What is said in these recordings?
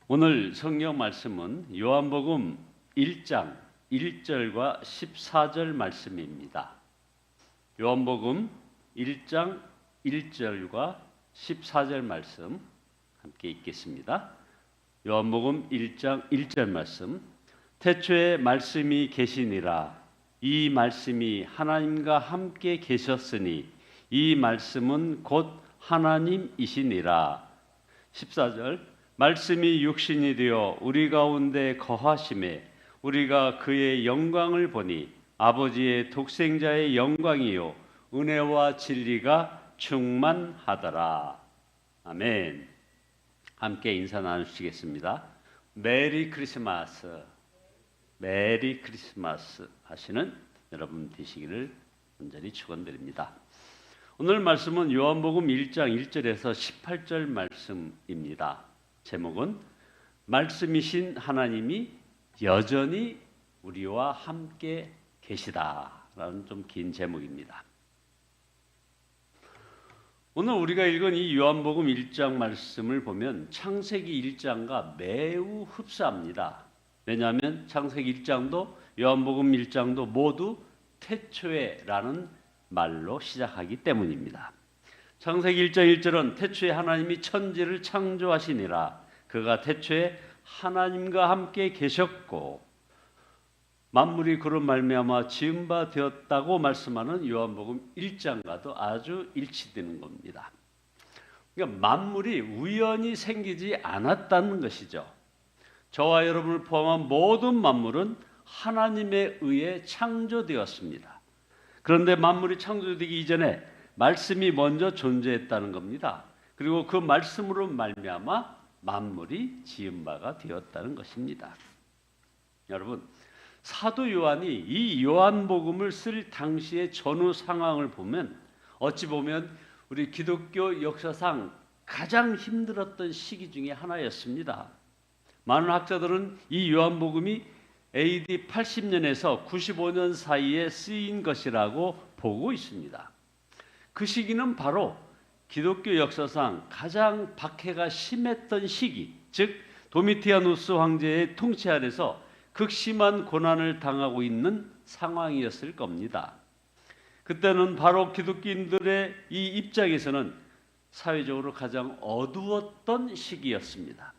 오늘 성경 말씀은 요한복음 1장 1절과 14절 말씀입니다. 요한복음 1장 1절과 14절 말씀 함께 읽겠습니다. 요한복음 1장 1절 말씀. 태초에 말씀이 계시니라. 이 말씀이 하나님과 함께 계셨으니 이 말씀은 곧 하나님이시니라. 14절. 말씀이 육신이 되어 우리 가운데 거하심에 우리가 그의 영광을 보니 아버지의 독생자의 영광이요 은혜와 진리가 충만하더라. 아멘. 함께 인사 나누시겠습니다. 메리 크리스마스. 메리 크리스마스 하시는 여러분 되시기를 온전히 축원드립니다. 오늘 말씀은 요한복음 1장 1절에서 18절 말씀입니다. 제목은 말씀이신 하나님이 여전히 우리와 함께 계시다라는 좀 긴 제목입니다. 오늘 우리가 읽은 이 요한복음 1장 말씀을 보면 창세기 1장과 매우 흡사합니다. 왜냐하면 창세기 1장도 요한복음 1장도 모두 태초에라는 말로 시작하기 때문입니다. 창세기 1장 1절은 태초에 하나님이 천지를 창조하시니라. 그가 태초에 하나님과 함께 계셨고 만물이 그로 말미암아 지은 바 되었다고 말씀하는 요한복음 1장과도 아주 일치되는 겁니다. 그러니까 만물이 우연히 생기지 않았다는 것이죠. 저와 여러분을 포함한 모든 만물은 하나님에 의해 창조되었습니다. 그런데 만물이 창조되기 이전에 말씀이 먼저 존재했다는 겁니다. 그리고 그 말씀으로 말미암아 만물이 지은 바가 되었다는 것입니다. 여러분, 사도 요한이 이 요한복음을 쓸 당시의 전후 상황을 보면 어찌 보면 우리 기독교 역사상 가장 힘들었던 시기 중에 하나였습니다. 많은 학자들은 이 요한복음이 AD 80년에서 95년 사이에 쓰인 것이라고 보고 있습니다. 그 시기는 바로 기독교 역사상 가장 박해가 심했던 시기, 즉 도미티아누스 황제의 통치 아래서 극심한 고난을 당하고 있는 상황이었을 겁니다. 그때는 바로 기독교인들의 이 입장에서는 사회적으로 가장 어두웠던 시기였습니다.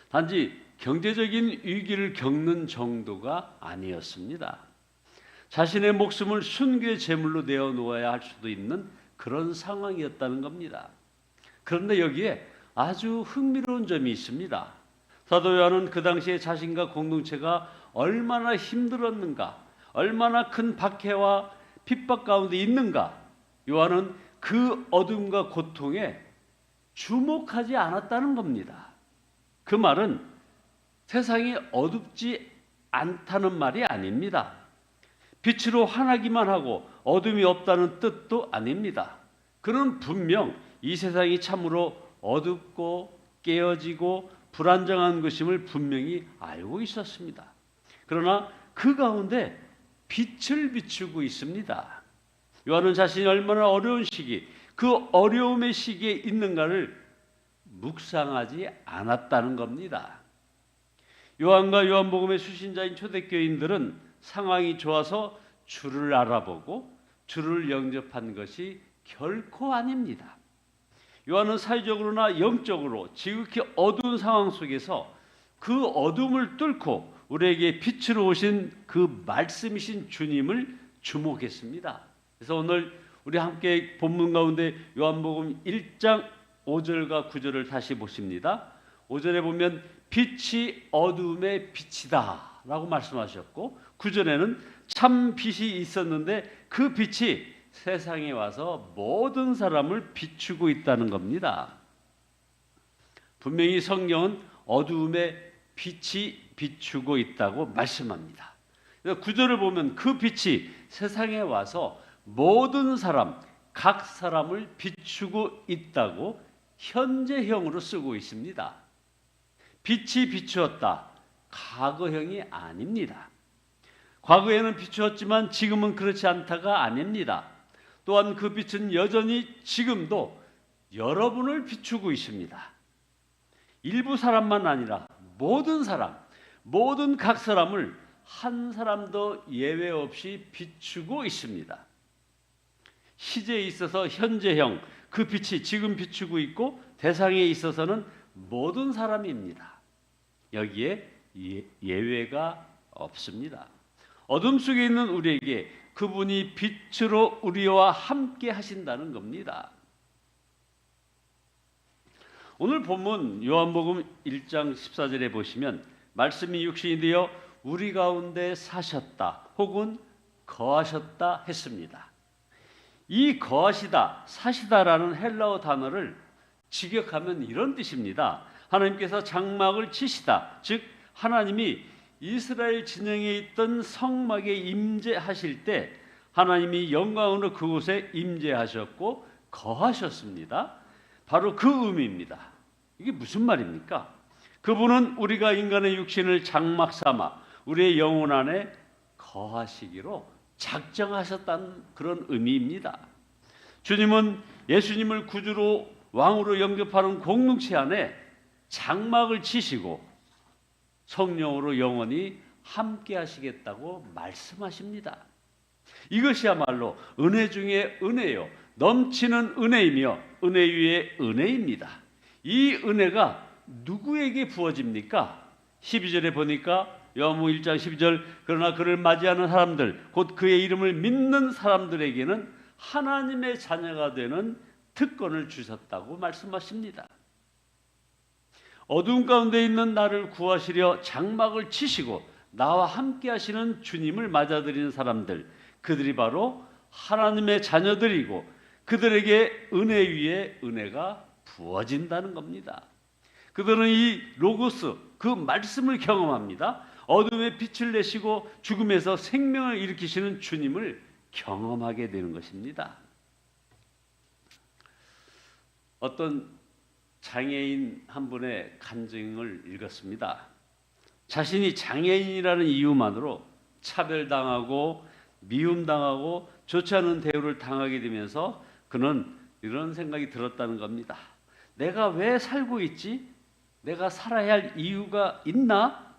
단지 경제적인 위기를 겪는 정도가 아니었습니다. 자신의 목숨을 순교의 제물로 내어놓아야 할 수도 있는 그런 상황이었다는 겁니다. 그런데 여기에 아주 흥미로운 점이 있습니다. 사도 요한은 그 당시에 자신과 공동체가 얼마나 힘들었는가, 얼마나 큰 박해와 핍박 가운데 있는가, 요한은 그 어둠과 고통에 주목하지 않았다는 겁니다. 그 말은 세상이 어둡지 않다는 말이 아닙니다. 빛으로 환하기만 하고 어둠이 없다는 뜻도 아닙니다. 그는 분명 이 세상이 참으로 어둡고 깨어지고 불안정한 것임을 분명히 알고 있었습니다. 그러나 그 가운데 빛을 비추고 있습니다. 요한은 자신이 얼마나 어려운 시기, 그 어려움의 시기에 있는가를 묵상하지 않았다는 겁니다. 요한과 요한복음의 수신자인 초대교인들은 상황이 좋아서 주를 알아보고 주를 영접한 것이 결코 아닙니다. 요한은 사회적으로나 영적으로 지극히 어두운 상황 속에서 그 어둠을 뚫고 우리에게 빛으로 오신 그 말씀이신 주님을 주목했습니다. 그래서 오늘 우리 함께 본문 가운데 요한복음 1장 5절과 9절을 다시 보십니다. 5절에 보면 빛이 어둠의 빛이다 라고 말씀하셨고 9절에는 참 빛이 있었는데 그 빛이 세상에 와서 모든 사람을 비추고 있다는 겁니다. 분명히 성경은 어두움에 빛이 비추고 있다고 말씀합니다. 9절을 보면 그 빛이 세상에 와서 모든 사람, 각 사람을 비추고 있다고 현재형으로 쓰고 있습니다. 빛이 비추었다. 과거형이 아닙니다. 과거에는 비추었지만 지금은 그렇지 않다가 아닙니다. 또한 그 빛은 여전히 지금도 여러분을 비추고 있습니다. 일부 사람만 아니라 모든 사람, 모든 각 사람을 한 사람도 예외 없이 비추고 있습니다. 시제에 있어서 현재형, 그 빛이 지금 비추고 있고 대상에 있어서는 모든 사람입니다. 여기에 예외가 없습니다. 어둠 속에 있는 우리에게 그분이 빛으로 우리와 함께 하신다는 겁니다. 오늘 본문 요한복음 1장 14절에 보시면 말씀이 육신이 되어 우리 가운데 사셨다 혹은 거하셨다 했습니다. 이 거하시다, 사시다라는 헬라어 단어를 직역하면 이런 뜻입니다. 하나님께서 장막을 치시다, 즉 하나님이 이스라엘 진영에 있던 성막에 임재하실 때 하나님이 영광으로 그곳에 임재하셨고 거하셨습니다. 바로 그 의미입니다. 이게 무슨 말입니까? 그분은 우리가 인간의 육신을 장막 삼아 우리의 영혼 안에 거하시기로 작정하셨다는 그런 의미입니다. 주님은 예수님을 구주로 왕으로 영접하는 공동체 안에 장막을 치시고 성령으로 영원히 함께 하시겠다고 말씀하십니다. 이것이야말로 은혜 중에 은혜요, 넘치는 은혜이며 은혜 위에 은혜입니다. 이 은혜가 누구에게 부어집니까? 12절에 보니까 요한복음 1장 12절, 그러나 그를 맞이하는 사람들 곧 그의 이름을 믿는 사람들에게는 하나님의 자녀가 되는 특권을 주셨다고 말씀하십니다. 어두운 가운데 있는 나를 구하시려 장막을 치시고 나와 함께 하시는 주님을 맞아들이는 사람들, 그들이 바로 하나님의 자녀들이고 그들에게 은혜 위에 은혜가 부어진다는 겁니다. 그들은 이 로고스, 그 말씀을 경험합니다. 어둠의 빛을 내시고 죽음에서 생명을 일으키시는 주님을 경험하게 되는 것입니다. 어떤 장애인 한 분의 간증을 읽었습니다. 자신이 장애인이라는 이유만으로 차별당하고 미움당하고 좋지 않은 대우를 당하게 되면서 그는 이런 생각이 들었다는 겁니다. 내가 왜 살고 있지? 내가 살아야 할 이유가 있나?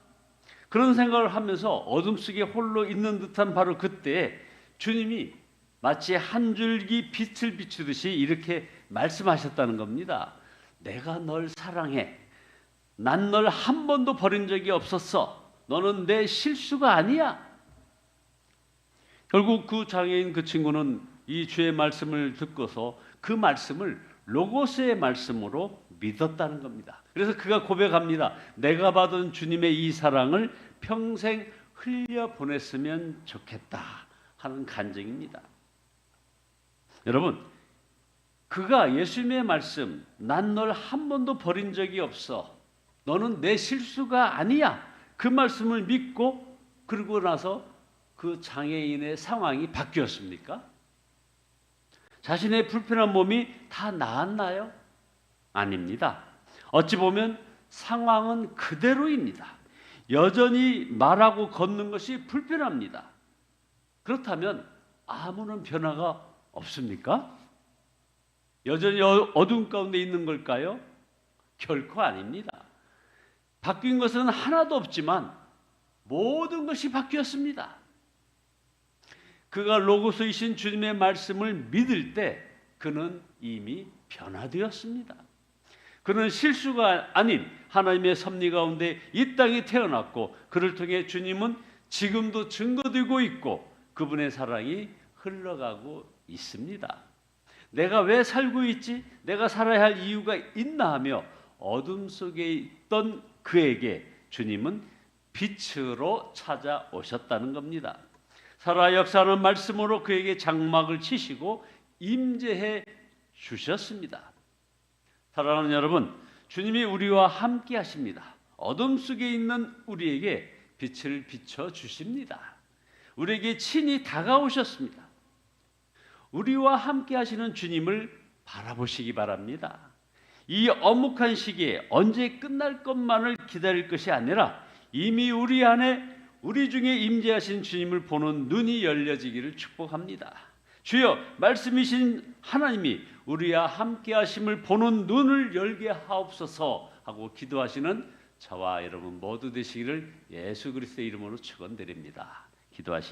그런 생각을 하면서 어둠 속에 홀로 있는 듯한 바로 그때 주님이 마치 한 줄기 빛을 비추듯이 이렇게 말씀하셨다는 겁니다. 내가 널 사랑해. 난 널 한 번도 버린 적이 없었어. 너는 내 실수가 아니야. 결국 그 장애인 그 친구는 이 주의 말씀을 듣고서 그 말씀을 로고스의 말씀으로 믿었다는 겁니다. 그래서 그가 고백합니다. 내가 받은 주님의 이 사랑을 평생 흘려보냈으면 좋겠다 하는 간증입니다. 여러분, 그가 예수님의 말씀, 난 널 한 번도 버린 적이 없어. 너는 내 실수가 아니야. 그 말씀을 믿고 그러고 나서 그 장애인의 상황이 바뀌었습니까? 자신의 불편한 몸이 다 나았나요? 아닙니다. 어찌 보면 상황은 그대로입니다. 여전히 말하고 걷는 것이 불편합니다. 그렇다면 아무런 변화가 없습니까? 여전히 어두운 가운데 있는 걸까요? 결코 아닙니다. 바뀐 것은 하나도 없지만 모든 것이 바뀌었습니다. 그가 로고스이신 주님의 말씀을 믿을 때 그는 이미 변화되었습니다. 그는 실수가 아닌 하나님의 섭리 가운데 이 땅에 태어났고 그를 통해 주님은 지금도 증거되고 있고 그분의 사랑이 흘러가고 있습니다. 내가 왜 살고 있지? 내가 살아야 할 이유가 있나 하며 어둠 속에 있던 그에게 주님은 빛으로 찾아오셨다는 겁니다. 살아 역사하는 말씀으로 그에게 장막을 치시고 임재해 주셨습니다. 사랑하는 여러분, 주님이 우리와 함께 하십니다. 어둠 속에 있는 우리에게 빛을 비춰 주십니다. 우리에게 친히 다가오셨습니다. 우리와 함께 하시는 주님을 바라보시기 바랍니다. 이 엄혹한 시기에 언제 끝날 것만을 기다릴 것이 아니라 이미 우리 안에 우리 중에 임재하신 주님을 보는 눈이 열려지기를 축복합니다. 주여, 말씀이신 하나님이 우리와 함께 하심을 보는 눈을 열게 하옵소서 하고 기도하시는 저와 여러분 모두 되시기를 예수 그리스도의 이름으로 축원드립니다. 기도하시